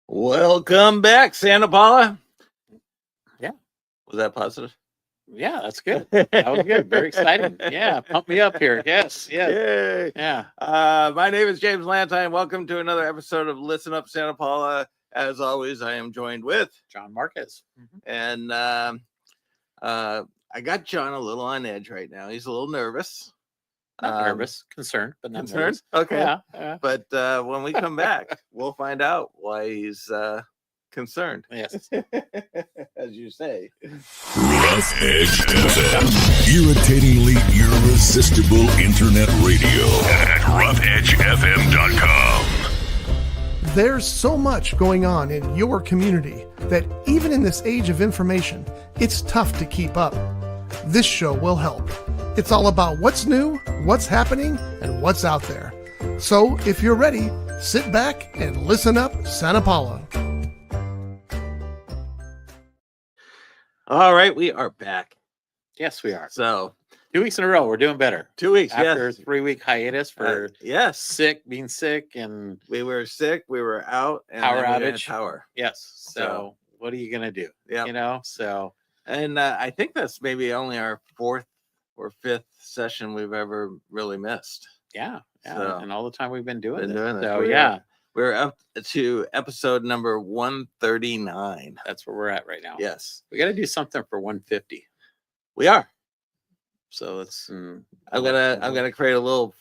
Welcome back, Santa Paula. Yeah. Was that positive? Yeah, that's good. That was good. Very exciting. Yeah, pump me up here. Yes, yes. Yay. Yeah. My name is James Lantine. Welcome to another episode of Listen Up, Santa Paula. As always, I am joined with John Marquez. and I got John a little on edge right now. He's a little nervous. Not nervous, concerned, but not Concerned? nervous. Okay. Yeah. But when we come back, we'll find out why he's concerned. Yes. As you say. Rough Edge FM. Irritatingly irresistible internet radio at roughedgefm.com. There's so much going on in your community that even in this age of information, it's tough to keep up. This show will help. It's all about what's new, what's happening, and what's out there. So if you're ready, sit back and listen up, Santa Paula. All right, we are back. Yes, we are. So 2 weeks in a row, we're doing better. 2 weeks, After yes. a 3-week hiatus for Yes, being sick, and we were sick, we were out, and Power then we had outage. power. yes. So what are you gonna do? Yeah, You know. So and I think that's maybe only our fourth or fifth session we've ever really missed. yeah. So, And all the time we've been doing this. this. So yeah, We're up to episode number 139. that's where we're at right now. Yes, We got to do something for 150. we are. So let's. I'm gonna create a little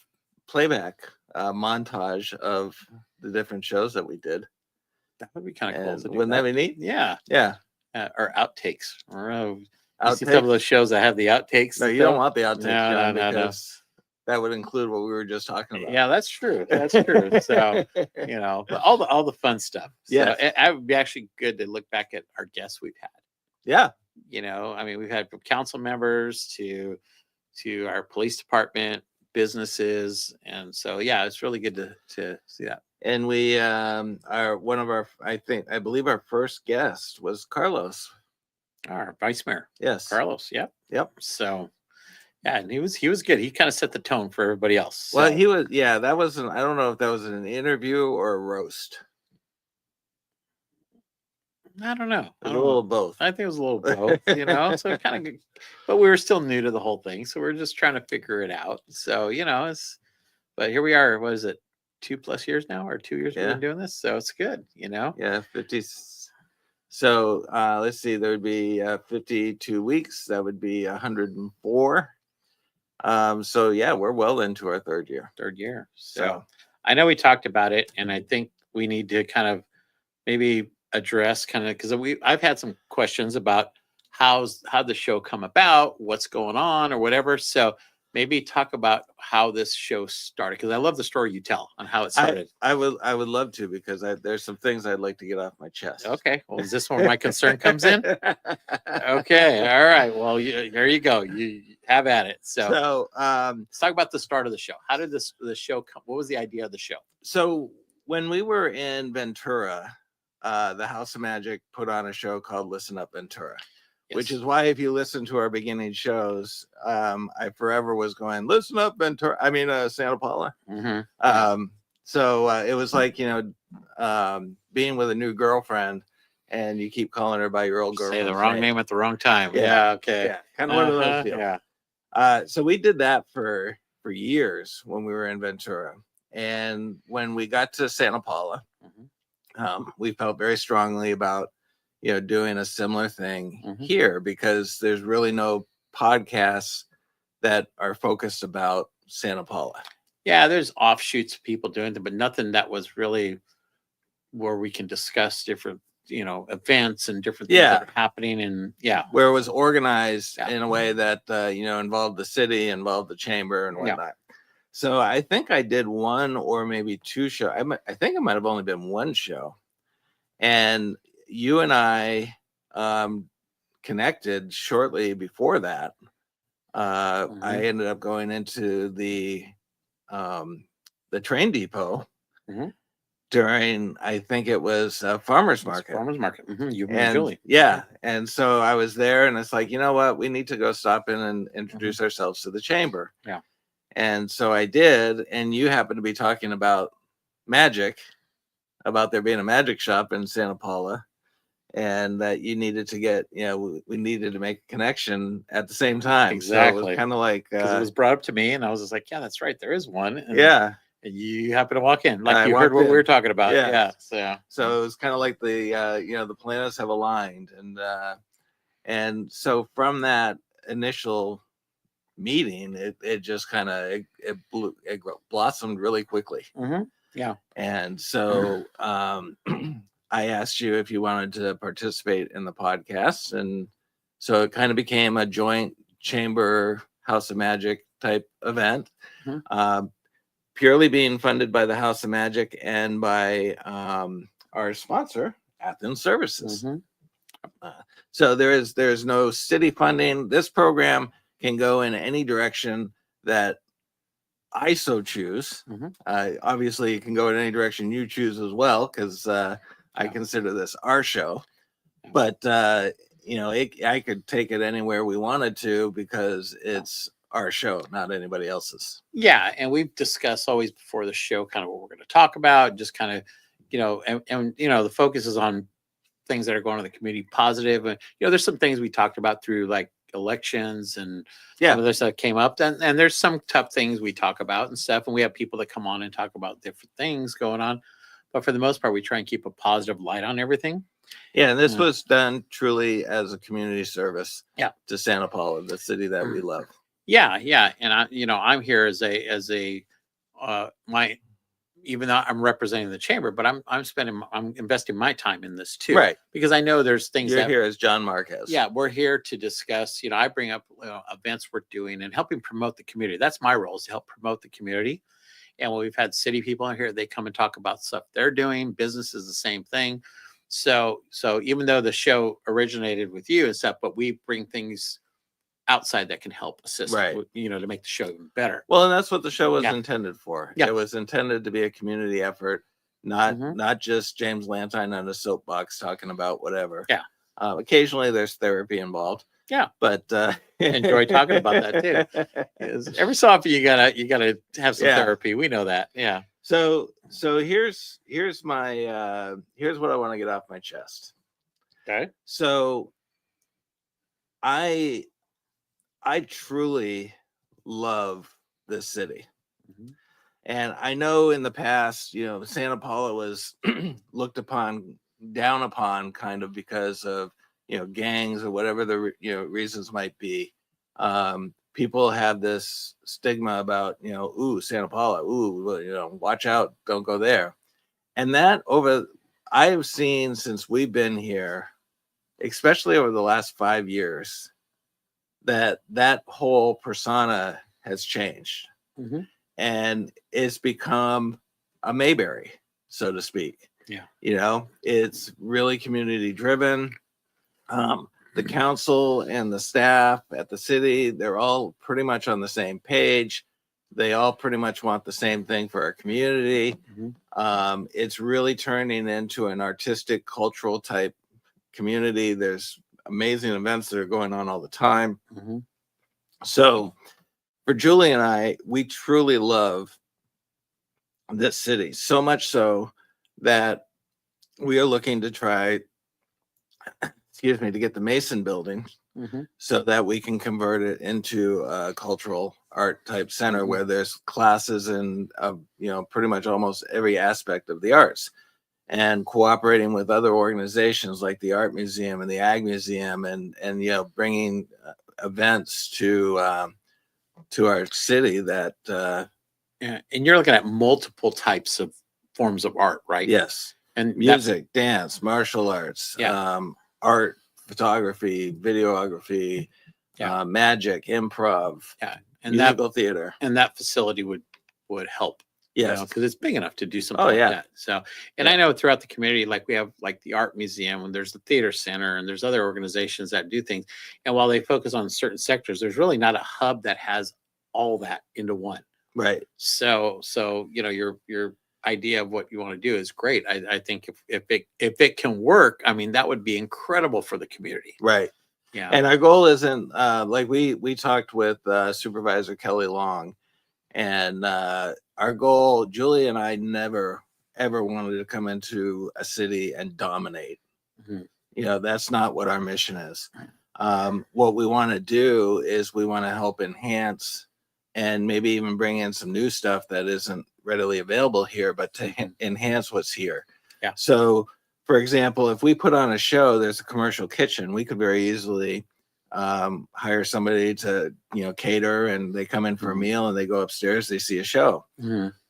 playback montage of the different shows that we did. That would be kind of cool. And To do wouldn't that be neat? Yeah. Yeah. Or outtakes. Or you see Outtakes? some of those shows that have the outtakes. No, you still? don't want the outtakes, No, John, no. because that would include what we were just talking about. Yeah, that's true. That's true. So but all the fun stuff. So Yes. it would be actually good to look back at our guests we've had. Yeah. I mean, we've had from council members to our police department, businesses, and so it's really good to see that. And we I believe our first guest was Carlos. Our vice mayor, Yes. Carlos. Yep. Yep. So and he was good. He kind of set the tone for everybody else. Well, So, he was, that wasn't, I don't know if that was an interview or a roast. I don't know. It was a little of both. I think it was a little both, so kind of, but we were still new to the whole thing. So we're just trying to figure it out. So, but here we are. What is it? 2+ years now, or 2 years we've been doing this. So it's good, Yeah, 50. So let's see, there would be 52 weeks. That would be 104. So we're well into our third year. So I know we talked about it, and I think we need to kind of maybe address because I've had some questions about how the show come about, what's going on, or whatever. So maybe talk about how this show started, because I love the story you tell on how it started. I would love to, because there's some things I'd like to get off my chest. Okay. Well, is this where my concern comes in? Okay. All right. Well, there you go. You have at it. So let's talk about the start of the show. How did the show come? What was the idea of the show? So when we were in Ventura, the House of Magic put on a show called Listen Up Ventura. Yes. Which is why, if you listen to our beginning shows, I forever was going, listen up, Ventura. I mean, Santa Paula. Mm-hmm. So it was like, being with a new girlfriend, and you keep calling her by your old girlfriend. Say the wrong name at the wrong time. Yeah. Okay. Yeah. Kind of one of those deals. Yeah. So we did that for years when we were in Ventura. And when we got to Santa Paula, we felt very strongly about doing a similar thing here, because there's really no podcasts that are focused about Santa Paula. Yeah, there's offshoots of people doing it, but nothing that was really where we can discuss different, events and different things that are happening. And where it was organized in a way that, involved the city, involved the chamber and whatnot. So I think I did one or maybe two shows. I think it might have only been one show. And you and I connected shortly before that. I ended up going into the train depot during, I think it was farmer's market. Farmer's market. You and Julie. Yeah. And so I was there, and it's like, you know what? We need to go stop in and introduce ourselves to the chamber. Yeah. And so I did, and you happened to be talking about magic. about there being a magic shop in Santa Paula, and that you needed to get, we needed to make a connection at the same time. So it Exactly. was kind of like, because it was brought up to me, and I was just like, yeah, that's right, there is one. And, yeah. and you happen to walk in, like I you heard walked what in. we were talking about. Yeah. Yeah. So it was kind of like the, the planets have aligned, and so from that initial meeting, it just kind of it blossomed really quickly. Yeah. And so I asked you if you wanted to participate in the podcast, and so it kind of became a joint chamber House of Magic type event, purely being funded by the House of Magic and by our sponsor, Athens Services. So there's no city funding. This program can go in any direction that I so choose. Obviously, it can go in any direction you choose as well, because I consider this our show. But I could take it anywhere we wanted to, because it's our show, not anybody else's. Yeah, and we've discussed always before the show kind of what we're going to talk about, just kind of, and the focus is on things that are going on in the community positive. And there's some things we talked about through like elections and some of this that came up, and there's some tough things we talk about and stuff, and we have people that come on and talk about different things going on, but for the most part we try and keep a positive light on everything. Yeah, and this was done truly as a community service to Santa Paula, the city that we love. Yeah, and I'm here as a my, even though I'm representing the chamber, but I'm investing my time in this too, Right? Because I know there's things You're here as John Marquez. Yeah, we're here to discuss. I bring up events we're doing and helping promote the community. That's my role, is to help promote the community. And when we've had city people in here, they come and talk about stuff they're doing. Business is the same thing. So even though the show originated with you and stuff, but we bring things outside that can help assist, Right? To make the show even better. Well, and that's what the show was intended for. Yeah. It was intended to be a community effort, not just James Lantine on a soapbox talking about whatever. Yeah. Occasionally there's therapy involved. Yeah. But enjoy talking about that too. Every so often you gotta have some therapy. We know that. Yeah. So here's my here's what I want to get off my chest. Okay. So I truly love this city. And I know in the past, Santa Paula was looked upon, down upon, kind of because of, gangs or whatever the, reasons might be. People have this stigma about, ooh, Santa Paula, ooh, watch out, don't go there. And that I've seen since we've been here, especially over the last 5 years, that whole persona has changed. And it's become a Mayberry, so to speak. Yeah. It's really community driven. The council and the staff at the city, they're all pretty much on the same page. They all pretty much want the same thing for our community. It's really turning into an artistic, cultural type community. There's amazing events that are going on all the time. So for Julie and I, we truly love this city, so much so that we are looking to try, to get the Mason building so that we can convert it into a cultural art type center where there's classes in, pretty much almost every aspect of the arts, and cooperating with other organizations like the Art Museum and the Ag Museum, and bringing events to our city that and you're looking at multiple types of forms of art, right? Yes. And music, dance, martial arts, art, photography, videography, magic, improv, and musical theater. And that facility would help. Yes, because it's big enough to do something like that. So, and I know throughout the community, like we have like the Art Museum, and there's the Theater Center, and there's other organizations that do things. And while they focus on certain sectors, there's really not a hub that has all that into one. Right. So your idea of what you want to do is great. I think if it can work, I mean, that would be incredible for the community. Right. Yeah. And our goal isn't like we talked with Supervisor Kelly Long, and our goal, Julie and I never ever wanted to come into a city and dominate. Mhm. That's not what our mission is. What we want to do is we want to help enhance and maybe even bring in some new stuff that isn't readily available here, but to enhance what's here. Yeah. So, for example, if we put on a show, there's a commercial kitchen, we could very easily hire somebody to, cater, and they come in for a meal and they go upstairs, they see a show.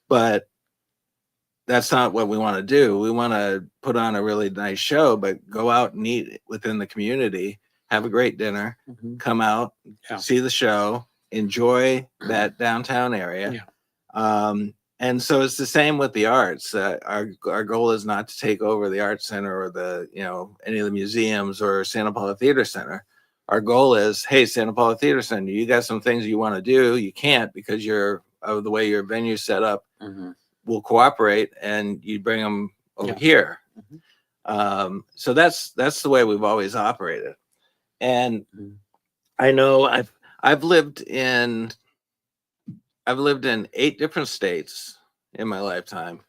But that's not what we want to do. We want to put on a really nice show, but go out and eat within the community, have a great dinner, come out, see the show, enjoy that downtown area. And so it's the same with the arts. Our goal is not to take over the Art Center or any of the museums or Santa Paula Theater Center. Our goal is, hey, Santa Paula Theater Center, you got some things you want to do. You can't because of the way your venue's set up. We'll cooperate and you bring them over here. So that's the way we've always operated. And I know I've lived in 8 different states in my lifetime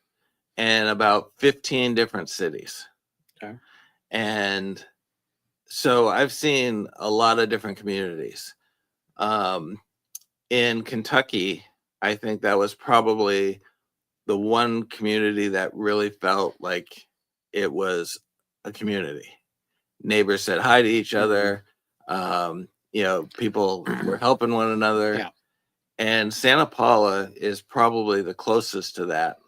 and about 15 different cities. Okay. And so I've seen a lot of different communities. In Kentucky, I think that was probably the one community that really felt like it was a community. Neighbors said hi to each other. People were helping one another. Yeah. And Santa Paula is probably the closest to that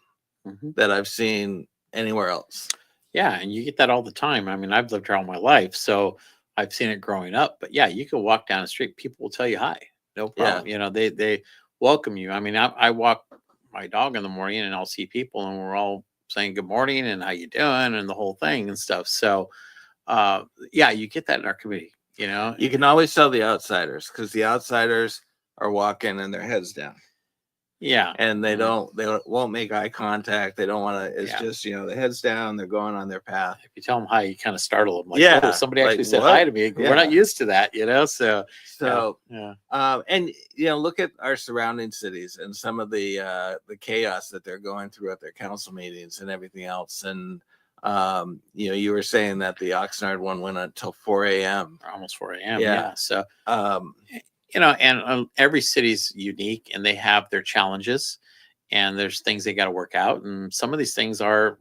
that I've seen anywhere else. Yeah, and you get that all the time. I mean, I've lived here all my life, so I've seen it growing up. But yeah, you can walk down the street, people will tell you hi, no problem. Yeah. They welcome you. I mean, I walk my dog in the morning and I'll see people and we're all saying good morning and how you doing and the whole thing and stuff. So yeah, you get that in our community. You can always tell the outsiders because the outsiders are walking and their heads down. Yeah. And they won't make eye contact. They don't want to, it's just, the heads down, they're going on their path. If you tell them hi, you kind of startle them. Like, Yeah, oh, somebody actually like, said what? hi to me. Yeah. We're not used to that, So yeah. And look at our surrounding cities and some of the chaos that they're going through at their council meetings and everything else. And you were saying that the Oxnard one went until 4 a.m. Almost 4 a.m. Yeah. Yeah. So and every city's unique and they have their challenges and there's things they got to work out. And some of these things are,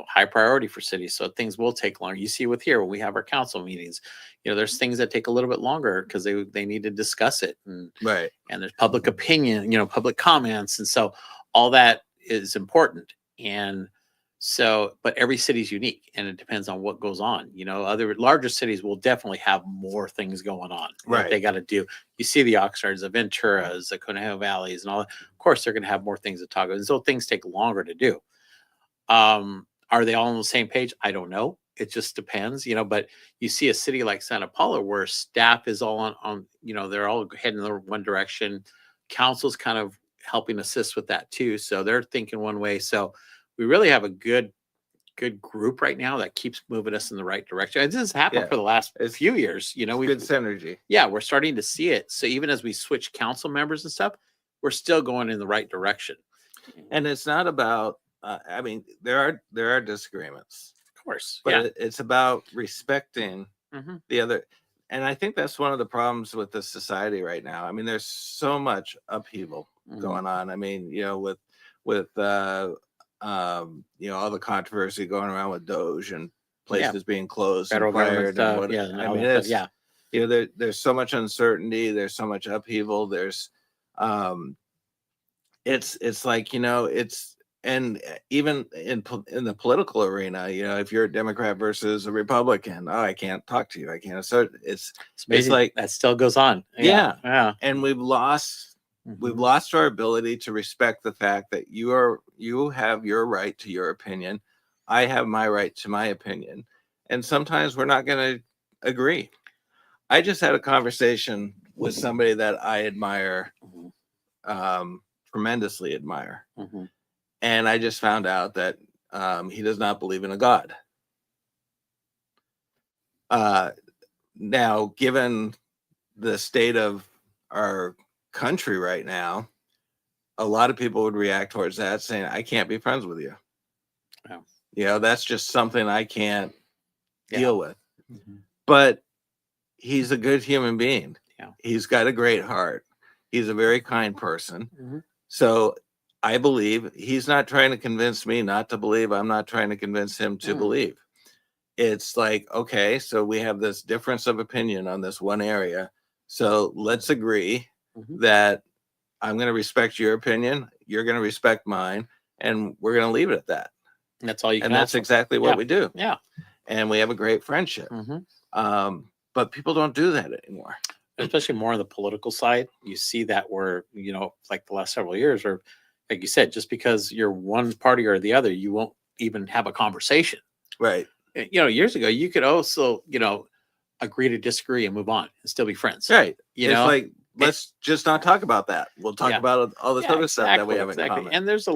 high priority for cities. So things will take longer. You see with here, when we have our council meetings, there's things that take a little bit longer because they need to discuss it. And there's public opinion, public comments. And so all that is important. And so, but every city's unique and it depends on what goes on. Other larger cities will definitely have more things going on. Right. That they got to do. You see the Oxnards, the Venturas, the Conejo Valleys and all that. Of course, they're going to have more things to talk about. And so things take longer to do. Are they all on the same page? I don't know. It just depends, but you see a city like Santa Paula where staff is all on, they're all heading in one direction. Council's kind of helping assist with that too. So they're thinking one way. So we really have a good group right now that keeps moving us in the right direction. This has happened for the last few years. We've good synergy. Yeah, we're starting to see it. So even as we switch council members and stuff, we're still going in the right direction. And it's not about, there are disagreements. Of course. But it's about respecting the other. And I think that's one of the problems with the society right now. There's so much upheaval going on. With all the controversy going around with Doge and places being closed, federal government stuff. There's so much uncertainty. There's so much upheaval. There's, it's like and even in the political arena, if you're a Democrat versus a Republican, I can't talk to you. I can't. So it's like that still goes on. Yeah. And we've lost our ability to respect the fact that you have your right to your opinion. I have my right to my opinion. And sometimes we're not going to agree. I just had a conversation with somebody that I admire, tremendously admire. And I just found out that he does not believe in a God. Now, given the state of our country right now, a lot of people would react towards that saying, I can't be friends with you. Yeah. You know, that's just something I can't Yeah. deal with. Mhm. But he's a good human being. Yeah. He's got a great heart. He's a very kind person. Mhm. So I believe he's not trying to convince me not to believe. I'm not trying to convince him to Mm. believe. It's like, okay, so we have this difference of opinion on this one area. So let's agree Mhm. that I'm going to respect your opinion. You're going to respect mine. And we're going to leave it at that. And that's all you can And that's ask for. exactly what Yeah. we do. Yeah. And we have a great friendship. Mhm. But people don't do that anymore. Especially more on the political side, you see that where, you know, like the last several years, or like you said, just because you're one party or the other, you won't even have a conversation. Right. You know, years ago, you could also, you know, agree to disagree and move on and still be friends. Right. You It's know, like, let's just not talk about that. We'll talk Yeah. about all this Yeah, other stuff that we have in exactly. common. And there's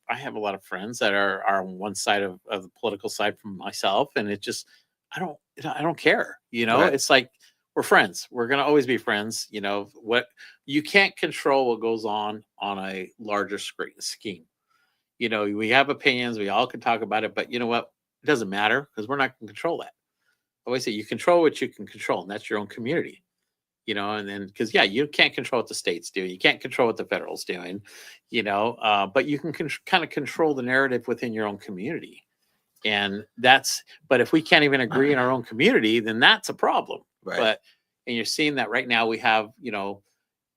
I have a lot of friends that are on one side of the political side from myself, and it just, I don't care. You know, Right. it's like we're friends. We're gonna always be friends. You know what? You can't control what goes on a larger scheme. You know, we have opinions. We all can talk about it, but you know what? It doesn't matter because we're not going to control that. I always say you control what you can control, and that's your own community. You know, and then because you can't control what the state's doing, you can't control what the federal's doing, you know, but you can kind of control the narrative within your own community, and but if we can't even agree in our own community, then that's a problem. Right. But and you're seeing that right now. We have, you know,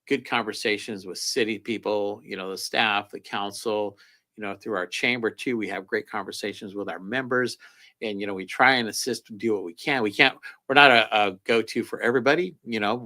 good conversations with city people, you know, the staff, the council, you know, through our chamber too. We have great conversations with our members, and you know, we try and assist and do what we can. We're not a go-to for everybody. You know,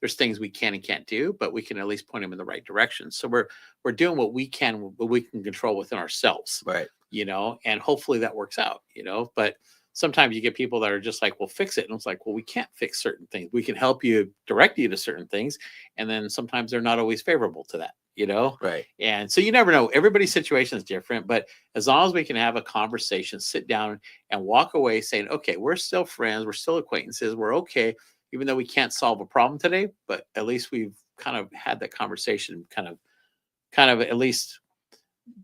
there's things we can and can't do, but we can at least point them in the right direction. So we're doing what we can control within ourselves. Right. You know, and hopefully that works out, you know, but sometimes you get people that are just like, well, fix it. And it's like, well, we can't fix certain things. We can help you, direct you to certain things. And then sometimes they're not always favorable to that, you know? Right. And so you never know. Everybody's situation is different, but as long as we can have a conversation, sit down and walk away saying, okay, we're still friends. We're still acquaintances. We're okay. Even though we can't solve a problem today, but at least we've kind of had that conversation, kind of at least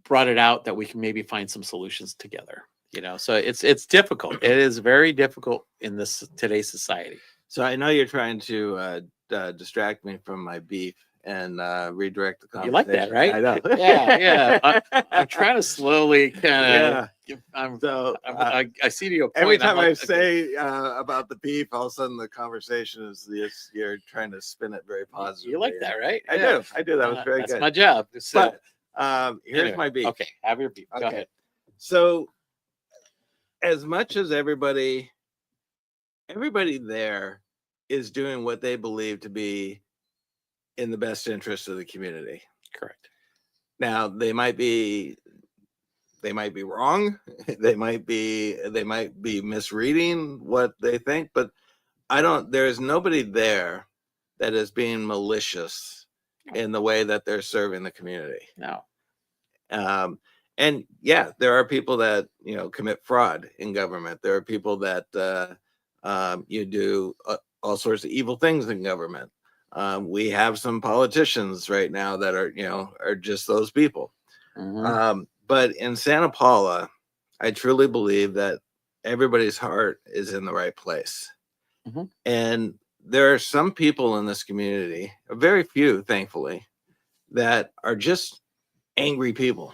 brought it out that we can maybe find some solutions together. You know, so it's difficult. It is very difficult in today's society. So I know you're trying to distract me from my beef and redirect the conversation. You like that, right? I know. Yeah. I'm trying to slowly kind of. Yeah. I see to your point. Every time I'm I like, say about the beef, all of a sudden the conversation is this. You're trying to spin it very positively. you like that, right? I do. I do. That was very That's good. my job. So, But here's anyway, my beef. Okay, have your beef. Go Okay. ahead. So as much as everybody there is doing what they believe to be in the best interest of the community. Correct. Now they might be wrong. They might be misreading what they think, but there is nobody there that is being malicious in the way that they're serving the community. No. And yeah, there are people that, you know, commit fraud in government. There are people that you do all sorts of evil things in government. We have some politicians right now that are just those people. Mhm. But in Santa Paula, I truly believe that everybody's heart is in the right place. Mhm. And there are some people in this community, very few, thankfully, that are just angry people.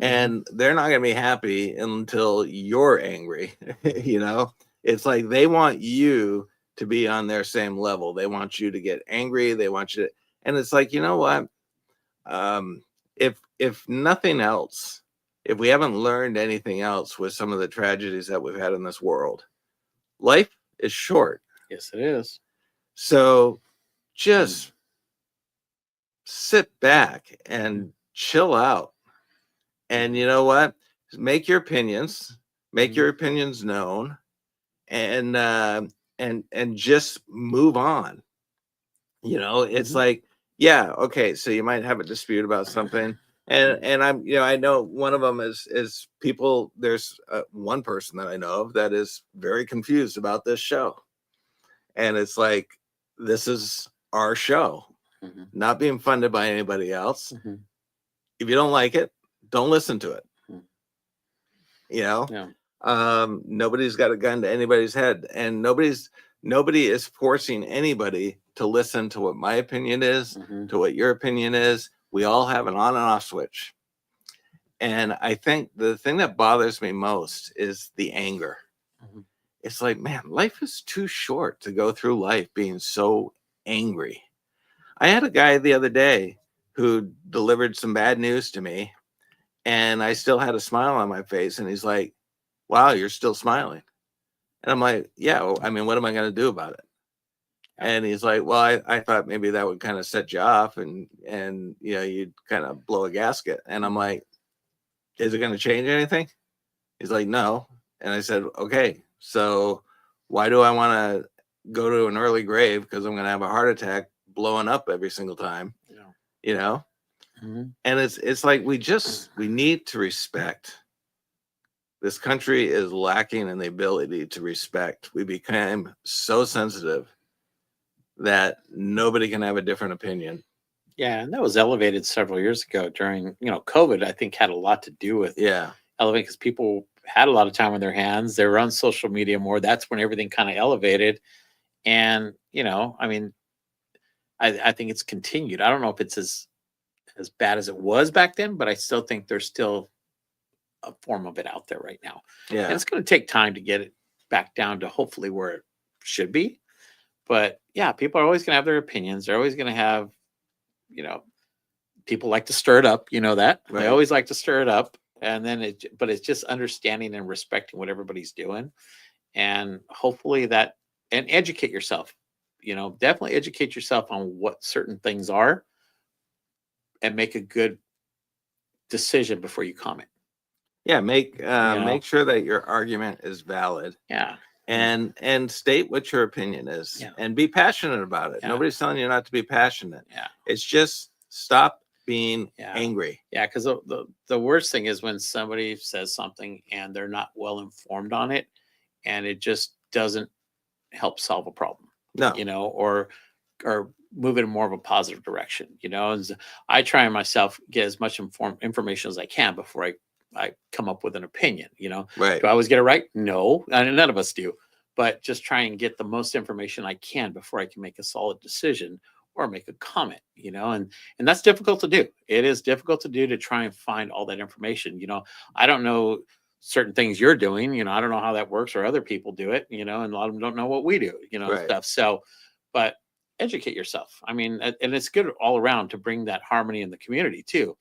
And they're not going to be happy until you're angry. You know, it's like they want you to be on their same level. They want you to get angry. They want you to, and it's like, you know what? If nothing else, if we haven't learned anything else with some of the tragedies that we've had in this world, life is short. Yes, it is. So just sit back and chill out. And you know what? Make your opinions known, and just move on. You know, it's like, yeah, okay, so you might have a dispute about something, and I'm, you know, I know one of them is people. There's one person that I know of that is very confused about this show, and it's like, this is our show, not being funded by anybody else. If you don't like it, don't listen to it. Hmm. You know, Yeah. nobody's got a gun to anybody's head, and nobody is forcing anybody to listen to what my opinion is, Mhm. to what your opinion is. We all have an on and off switch. And I think the thing that bothers me most is the anger. Mhm. It's like, man, life is too short to go through life being so angry. I had a guy the other day who delivered some bad news to me, and I still had a smile on my face. And he's like, wow, you're still smiling. And I'm like, yeah, well, I mean, what am I going to do about it? And he's like, well, I thought maybe that would kind of set you off and you know, you'd kind of blow a gasket. And I'm like, is it going to change anything? He's like, no. And I said, okay, so why do I want to go to an early grave? Because I'm going to have a heart attack blowing up every single time, you know? Mhm. And it's like, we need to respect. This country is lacking in the ability to respect. We became so sensitive that nobody can have a different opinion. Yeah, and that was elevated several years ago during, COVID. I think had a lot to do with elevating because people had a lot of time on their hands. They were on social media more. That's when everything kind of elevated. And I mean, I think it's continued. I don't know if it's as bad as it was back then, but I still think there's still a form of it out there right now. And Yeah. it's going to take time to get it back down to hopefully where it should be. But yeah, people are always going to have their opinions. They're always going to have, people like to stir it up. You know that Right. They always like to stir it up, and then but it's just understanding and respecting what everybody's doing, and hopefully that, and educate yourself. Definitely educate yourself on what certain things are, and make a good decision before you comment. Yeah, make sure that your argument is valid. Yeah. And state what your opinion is. Yeah. And be passionate about it. Yeah. Nobody's telling you not to be passionate. Yeah. It's just stop being Yeah. angry. Yeah, because the worst thing is when somebody says something and they're not well informed on it, and it just doesn't help solve a problem. No. Or move in more of a positive direction. And I try and myself get as much information as I can before I come up with an opinion. Right. Do I always get it right? No, and none of us do. But just try and get the most information I can before I can make a solid decision or make a comment. And that's difficult to do. It is difficult to do, to try and find all that information. I don't know certain things you're doing. I don't know how that works, or other people do it. And a lot of them don't know what we do. Right. Stuff. So, but educate yourself. I mean, and it's good all around to bring that harmony in the community too.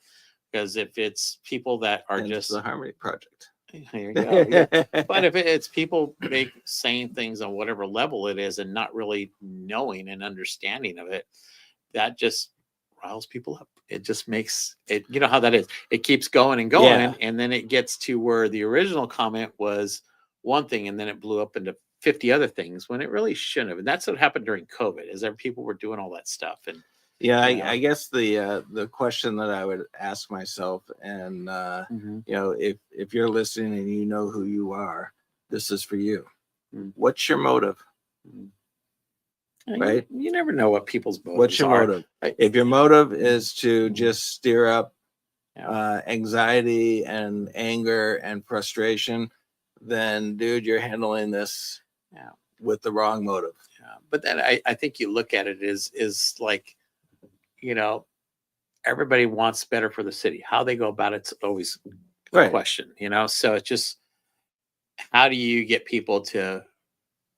Because if it's people that are just the Harmony Project. There you go. Yeah. But if it's people saying things on whatever level it is and not really knowing and understanding of it, that just riles people up. It just makes it, you know how that is. It keeps going and going, Yeah. and then it gets to where the original comment was one thing, and then it blew up into 50 other things when it really shouldn't have. And that's what happened during COVID, is that people were doing all that stuff. And Yeah, I guess the question that I would ask myself, and if you're listening and you know who you are, this is for you. What's your motive? Right? You never know what people's motives What's your are. motive? If your motive is to just stir up anxiety and anger and frustration, then dude, you're handling this with the wrong motive. Yeah. But then I think you look at it is like, everybody wants better for the city. How they go about it's always a Right. question, so it's just, how do you get people to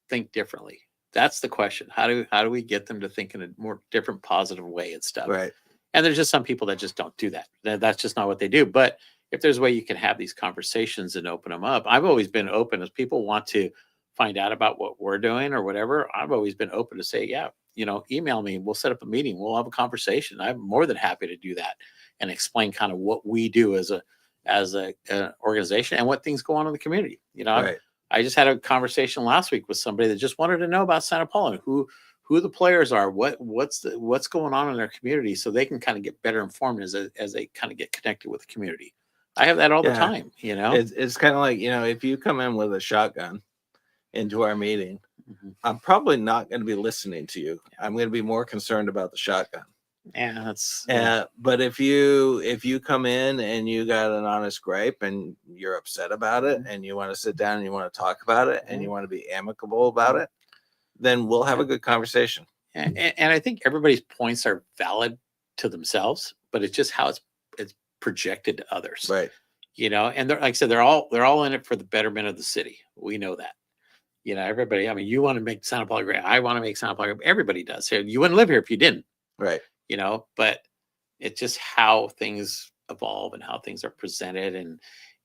think differently? That's the question. How do we get them to think in a more different, positive way and stuff? Right. And there's just some people that just don't do that. That's just not what they do. But if there's a way you can have these conversations and open them up, I've always been open. As people want to find out about what we're doing or whatever, I've always been open to say, yeah, email me. We'll set up a meeting. We'll have a conversation. I'm more than happy to do that and explain kind of what we do as a organization and what things go on in the community. Right. I just had a conversation last week with somebody that just wanted to know about Santa Paula and who the players are, what's going on in their community, so they can kind of get better informed as they kind of get connected with the community. I have that all the time. It's kind of like, if you come in with a shotgun into our meeting, I'm probably not going to be listening to you. I'm going to be more concerned about the shotgun. Yeah, that's But if you come in and you got an honest gripe and you're upset about it and you want to sit down and you want to talk about it and you want to be amicable about it, then we'll have a good conversation. and I think everybody's points are valid to themselves, but it's just how it's projected to others. Right. And like I said, they're all in it for the betterment of the city. We know that. Everybody, I mean, you want to make Santa Paula great. I want to make Santa Paula great. Everybody does. So you wouldn't live here if you didn't. Right. But it's just how things evolve and how things are presented.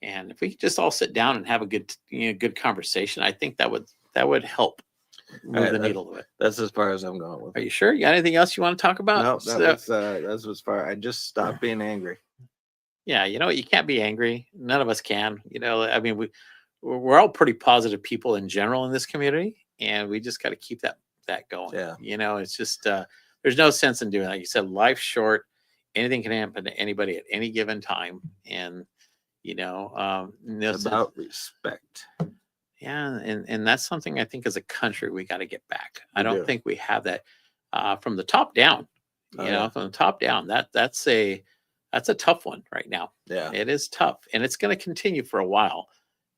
And if we could just all sit down and have a good conversation, I think that would help move the needle a bit. That's as far as I'm going with it. Are you sure? You got anything else you want to talk about? No, that's as far. I just stopped being angry. Yeah, you can't be angry. None of us can. I mean, we're all pretty positive people in general in this community, and we just got to keep that going. Yeah. It's just there's no sense in doing that. Like you said, life's short. Anything can happen to anybody at any given time, and It's about respect. Yeah, and that's something I think as a country we got to get back. I don't think we have that from the top down. From the top down. That's a tough one right now. Yeah, it is tough, and it's going to continue for a while.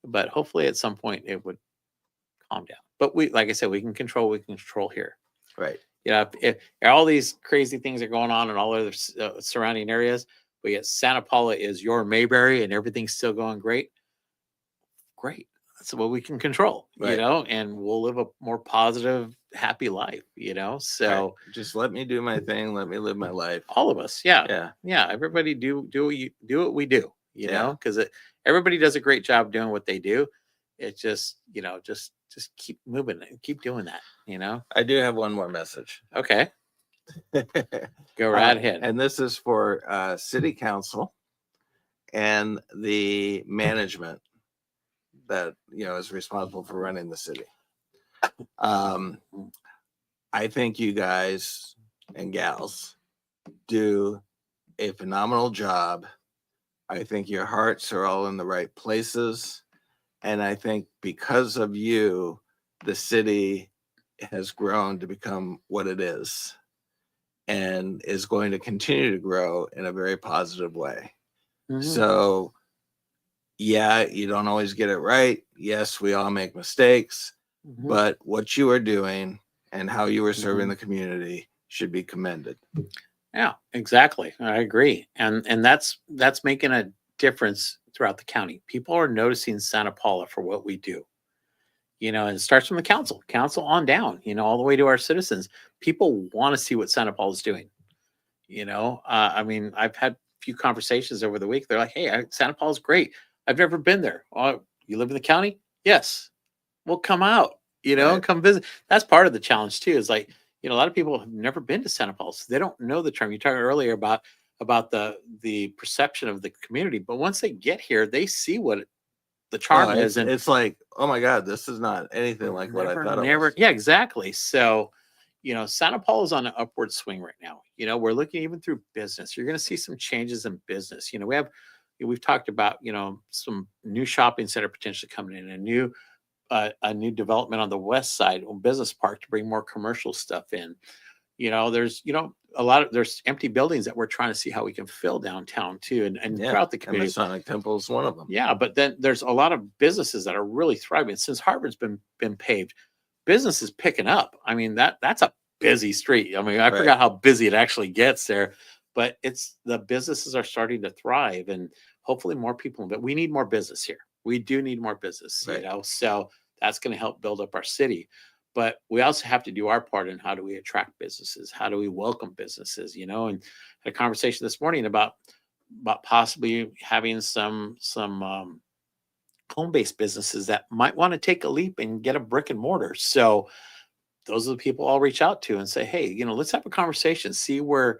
But hopefully, at some point, it would calm down. But like I said, we can control here. Right. If all these crazy things are going on in all other surrounding areas, but yet Santa Paula is your Mayberry and everything's still going great. Great. That's what we can control, right. And we'll live a more positive, happy life, So right. Just let me do my thing. Let me live my life. All of us. Yeah. Everybody do what we do, because everybody does a great job doing what they do. It's just, just keep moving and keep doing that, I do have one more message. Okay. Go right ahead. And this is for city council and the management that is responsible for running the city. I think you guys and gals do a phenomenal job. I think your hearts are all in the right places. And I think because of you, the city has grown to become what it is and is going to continue to grow in a very positive way. Mm-hmm. So, yeah, you don't always get it right. Yes, we all make mistakes, but what you are doing and how you are serving the community should be commended. Yeah, exactly. I agree. And that's making a difference throughout the county. People are noticing Santa Paula for what we do. And it starts from the council on down, all the way to our citizens. People want to see what Santa Paula is doing. I mean, I've had a few conversations over the week. They're like, hey, Santa Paula's great. I've never been there. Oh, you live in the county? Yes. Well, come out, right. Come visit. That's part of the challenge too. Is like, a lot of people have never been to Santa Paula, so they don't know the term. You talked earlier about the perception of the community, but once they get here, they see what the charm is. And it's like, oh my God, this is not anything like what I thought it was. Yeah, exactly. So, Santa Paula is on an upward swing right now. We're looking even through business. You're going to see some changes in business. We've talked about, some new shopping center potentially coming in, a new development on the west side on Business Park to bring more commercial stuff in. There's, there's empty buildings that we're trying to see how we can fill downtown too. And throughout the community. And Masonic Temple is one of them. Yeah. But then there's a lot of businesses that are really thriving since Harvard's been paved. Business is picking up. I mean, that's a busy street. I mean, I forgot how busy it actually gets there, but the businesses are starting to thrive and hopefully more people, but we need more business here. We do need more business, so that's going to help build up our city. But we also have to do our part in how do we attract businesses? How do we welcome businesses? And had a conversation this morning about possibly having some home-based businesses that might want to take a leap and get a brick and mortar. So those are the people I'll reach out to and say, hey, let's have a conversation, see where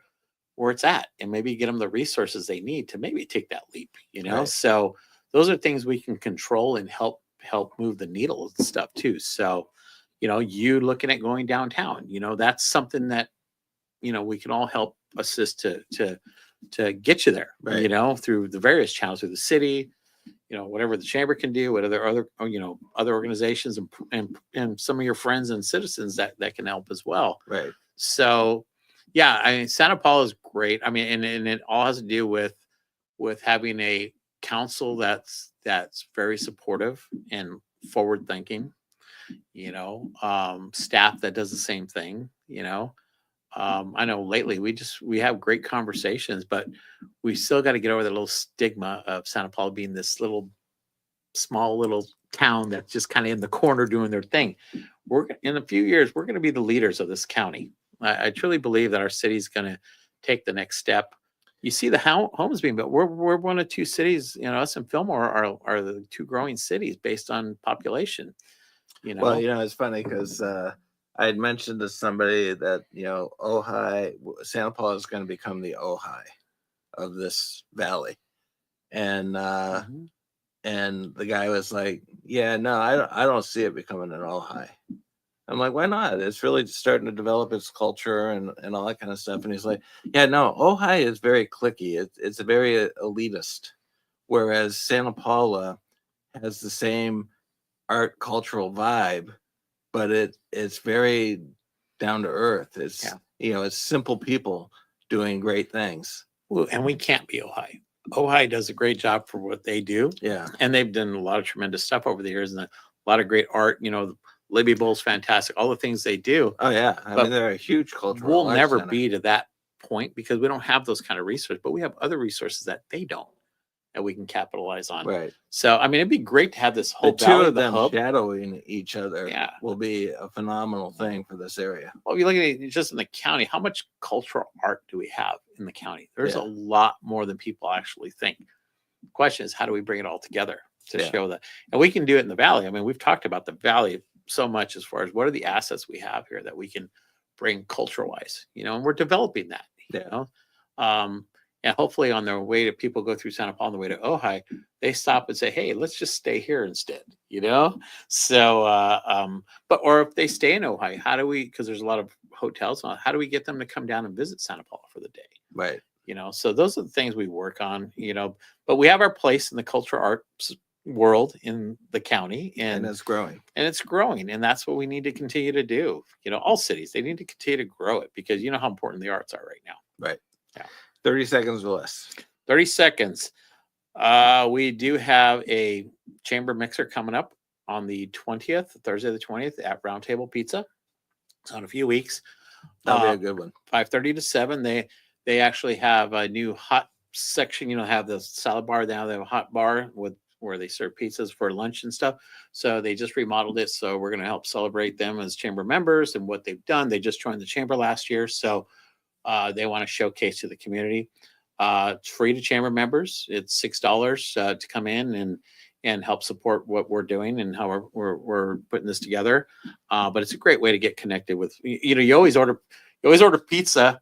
it's at, and maybe get them the resources they need to maybe take that leap. Right. So those are things we can control and help move the needle and stuff too. So, you looking at going downtown, that's something that, we can all help assist to get you there, right. Through the various channels, through the city, whatever the chamber can do, what other organizations and some of your friends and citizens that can help as well. Right. So, Yeah, I mean, Santa Paula is great. I mean, and it all has to do with having a council that's very supportive and forward thinking. Staff that does the same thing. I know lately we have great conversations, but we still got to get over the little stigma of Santa Paula being this small little town that's just kind of in the corner doing their thing. In a few years, we're going to be the leaders of this county. I truly believe that our city's going to take the next step. You see the homes being built. We're one of two cities. Us and Fillmore are the two growing cities based on population. Well, it's funny because I had mentioned to somebody that Ojai, Santa Paula is going to become the Ojai of this valley, and and the guy was like, "Yeah, no, I don't see it becoming an Ojai." I'm like, "Why not? It's really starting to develop its culture and all that kind of stuff." And he's like, "Yeah, no, Ojai is very cliquey. It's a very elitist, whereas Santa Paula has the same art cultural vibe, but it's very down to earth. It's it's simple people doing great things." Well, and we can't be Ojai. Ojai does a great job for what they do. Yeah. And they've done a lot of tremendous stuff over the years and a lot of great art. Libby Bowl's fantastic. All the things they do. Oh yeah. I mean, they're a huge cultural. We'll never center. be to that point because we don't have those kind of resources, but we have other resources that they don't that we can capitalize on. Right. So, I mean, it'd be great to have this whole the valley, two of them hub. shadowing each other Yeah. will be a phenomenal thing for this area. Well, if you look at it just in the county, how much cultural art do we have in the county? There's Yeah. a lot more than people actually think. The question is, how do we bring it all together to Yeah. show that? And we can do it in the valley. I mean, we've talked about the valley so much as far as what are the assets we have here that we can bring culture wise, and we're developing that, and hopefully on their way to people go through Santa Paula on the way to Ojai, they stop and say, "Hey, let's just stay here instead," So, or if they stay in Ojai, how do we, because there's a lot of hotels, how do we get them to come down and visit Santa Paula for the day? Right. So those are the things we work on, but we have our place in the cultural arts world in the county And it's growing. and that's what we need to continue to do. All cities, they need to continue to grow it because you know how important the arts are right now. Right. Yeah. 30 seconds or less. 30 seconds. We do have a chamber mixer coming up on the 20th, Thursday the 20th at Roundtable Pizza. So in a few weeks. That'll be a good one. 5:30 to 7. They actually have a new hot section, have the salad bar now. They have a hot bar where they serve pizzas for lunch and stuff. So they just remodeled it. So we're going to help celebrate them as chamber members and what they've done. They just joined the chamber last year. So they want to showcase to the community. It's free to chamber members. It's $6 to come in and help support what we're doing and how we're putting this together. But it's a great way to get connected with, you always order pizza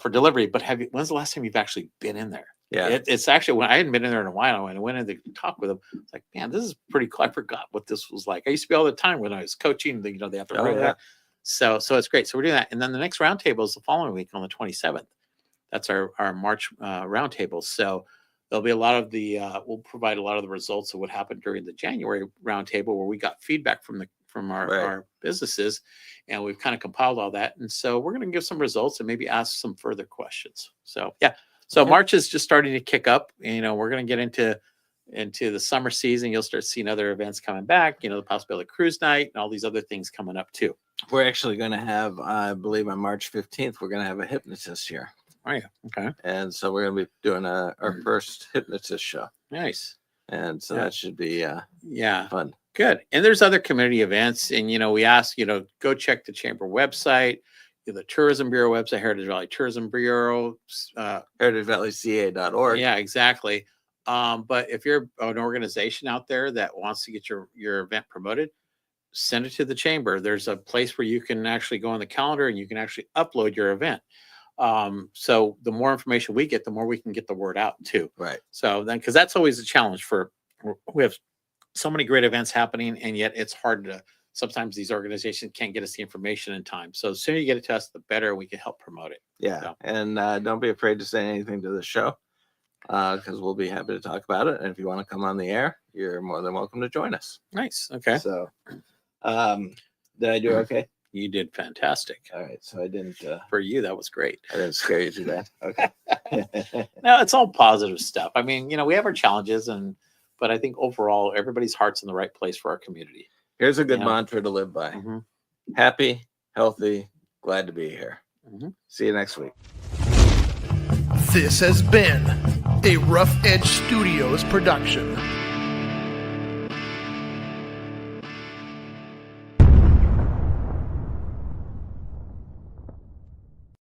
for delivery, but when's the last time you've actually been in there? Yeah. It's actually, when I hadn't been in there in a while, and I went in to talk with them, it's like, man, this is pretty cool. I forgot what this was like. I used to be all the time when I was coaching, they have to run that. So it's great. So we're doing that. And then the next roundtable is the following week on the 27th. That's our March roundtable. So there'll be a lot of we'll provide a lot of the results of what happened during the January roundtable where we got feedback from our businesses, and we've kind of compiled all that. And so we're going to give some results and maybe ask some further questions. So, yeah. So March is just starting to kick up. We're going to get into the summer season. You'll start seeing other events coming back, the possibility of cruise night and all these other things coming up too. We're actually going to have, I believe on March 15th, we're going to have a hypnotist here. Oh, yeah. Okay. And so we're going to be doing our first hypnotist show. Nice. And so that should be fun. Good. And there's other community events. And, we ask, go check the chamber website, the Tourism Bureau website, Heritage Valley Tourism Bureau, heritagevalleyca.org. Yeah, exactly. But if you're an organization out there that wants to get your event promoted, send it to the chamber. There's a place where you can actually go on the calendar and you can actually upload your event. So the more information we get, the more we can get the word out too. Right. So then, because that's always a challenge we have so many great events happening, and yet it's hard to, sometimes these organizations can't get us the information in time. So the sooner you get it to us, the better we can help promote it. Yeah. So. And don't be afraid to say anything to the show because we'll be happy to talk about it. And if you want to come on the air, you're more than welcome to join us. Nice. Okay. So did I do okay? You did fantastic. All right. So I didn't For you, that was great. scare you to that. Okay. No, it's all positive stuff. I mean, we have our challenges, but I think overall, everybody's heart's in the right place for our community. Here's a good Yeah. mantra to live by. Mm-hmm. Happy, healthy, glad to be here. Mm-hmm. See you next week. This has been a Rough Edge Studios production.